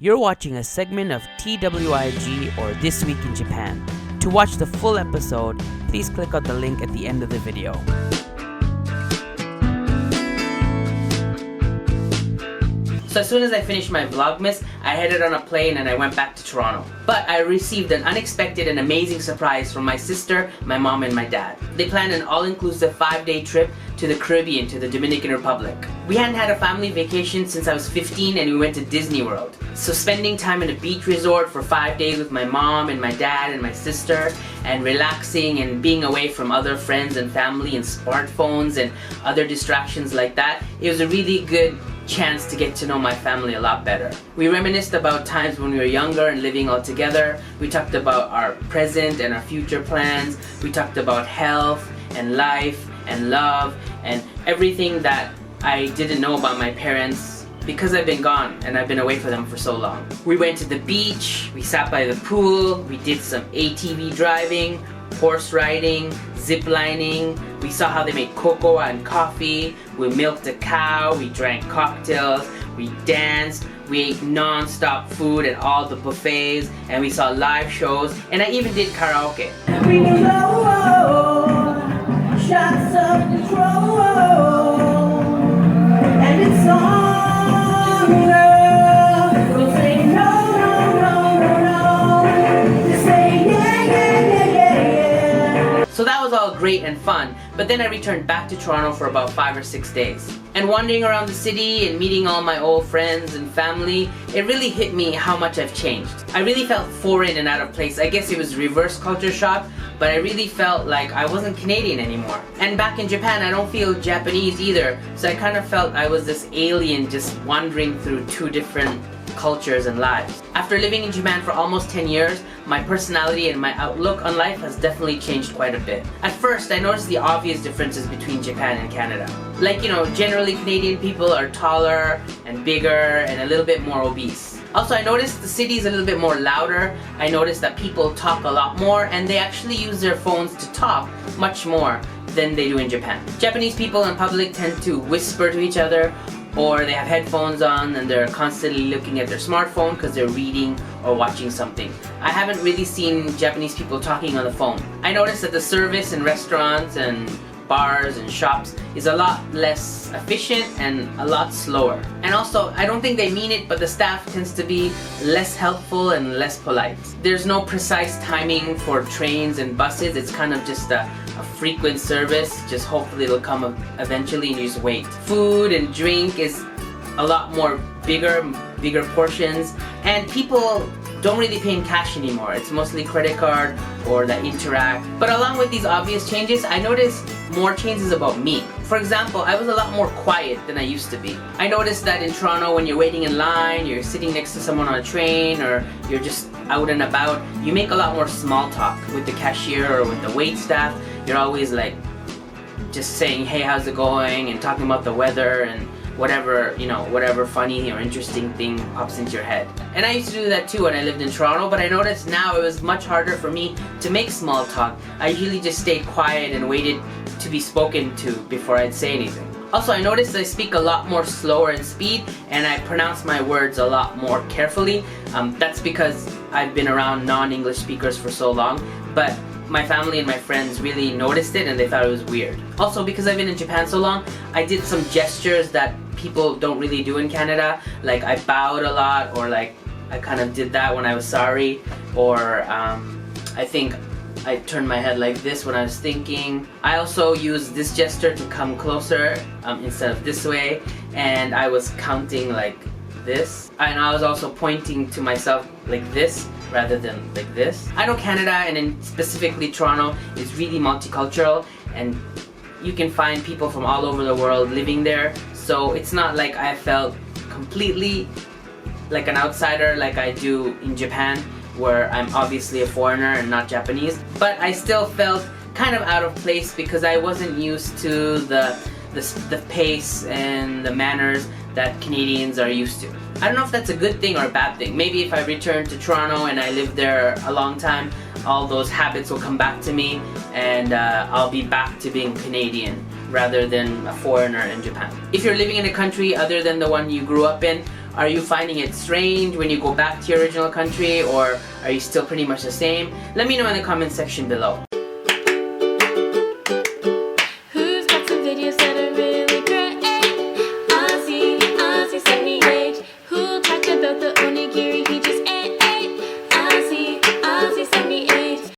You're watching a segment of TWIJ or This Week in Japan. To watch the full episode, please click on the link at the end of the video. So as soon as I finished my Vlogmas, I headed on a plane and I went back to Toronto. But I received an unexpected and amazing surprise from my sister, my mom, and my dad. They planned an all-inclusive 5-day trip to the Caribbean, to the Dominican Republic. We hadn't had a family vacation since I was 15 and we went to Disney World. So spending time in a beach resort for 5 days with my mom and my dad and my sister, and relaxing and being away from other friends and family and smartphones and other distractions like that, it was a really good chance to get to know my family a lot better. We reminisced about times when we were younger and living all together. We talked about our present and our future plans. We talked about health and life and love and everything that I didn't know about my parents because I've been gone and I've been away from them for so long. We went to the beach, we sat by the pool, we did some ATV driving, horse riding, zip lining. We saw how they make cocoa and coffee. We milked a cow, we drank cocktails, we danced, we ate non-stop food at all the buffets, and we saw live shows, and I even did karaoke. We know shots of control, and it's on, girl. We'll say no, no, no, no, no. Just say yeah, yeah, yeah, yeah, yeah. So that was all great and fun, but then I returned back to Toronto for about 5 or 6 days. And wandering around the city and meeting all my old friends and family, it really hit me how much I've changed. I really felt foreign and out of place. I guess it was reverse culture shock, but I really felt like I wasn't Canadian anymore. And back in Japan, I don't feel Japanese either, so I kind of felt I was this alien just wandering through two different cultures and lives. After living in Japan for almost 10 years, my personality and my outlook on life has definitely changed quite a bit. At first, I noticed the obvious differences between Japan and Canada. Like, you know, generally Canadian people are taller and bigger and a little bit more obese. Also, I noticed the city is a little bit more louder. I noticed that people talk a lot more and they actually use their phones to talk much more than they do in Japan. Japanese people in public tend to whisper to each other, or they have headphones on and they're constantly looking at their smartphone because they're reading or watching something. I haven't really seen Japanese people talking on the phone. I noticed that the service in restaurants and bars and shops is a lot less efficient and a lot slower. And also, I don't think they mean it, but the staff tends to be less helpful and less polite. There's no precise timing for trains and buses. It's kind of just a frequent service. Just hopefully it'll come eventually and you just wait. Food and drink is a lot more bigger portions, and people don't really pay in cash anymore. It's mostly credit card or the Interact. But along with these obvious changes, I noticed more changes about me. For example, I was a lot more quiet than I used to be. I noticed that in Toronto, when you're waiting in line, you're sitting next to someone on a train, or you're just out and about, you make a lot more small talk with the cashier or with the wait staff. You're always like just saying, hey, how's it going, and talking about the weather and whatever, you know, whatever funny or interesting thing pops into your head. And I used to do that too when I lived in Toronto, but I noticed now it was much harder for me to make small talk. I usually just stayed quiet and waited to be spoken to before I'd say anything. Also, I noticed I speak a lot more slower in speed and I pronounce my words a lot more carefully. That's because I've been around non-English speakers for so long, but my family and my friends really noticed it and they thought it was weird. Also, because I've been in Japan so long, I did some gestures that people don't really do in Canada. Like I bowed a lot, or like I kind of did that when I was sorry, or I think I turned my head like this when I was thinking. I also used this gesture to come closer instead of this way, and I was counting like this. And I was also pointing to myself like this rather than like this. I know Canada, and in specifically Toronto, is really multicultural, and you can find people from all over the world living there. So it's not like I felt completely like an outsider like I do in Japan, where I'm obviously a foreigner and not Japanese. But I still felt kind of out of place because I wasn't used to the pace and the manners that Canadians are used to. I don't know if that's a good thing or a bad thing. Maybe if I return to Toronto and I live there a long time, all those habits will come back to me and I'll be back to being Canadian rather than a foreigner in Japan. If you're living in a country other than the one you grew up in, Are you finding it strange when you go back to your original country, or are you still pretty much the same? Let me know in the comment section below.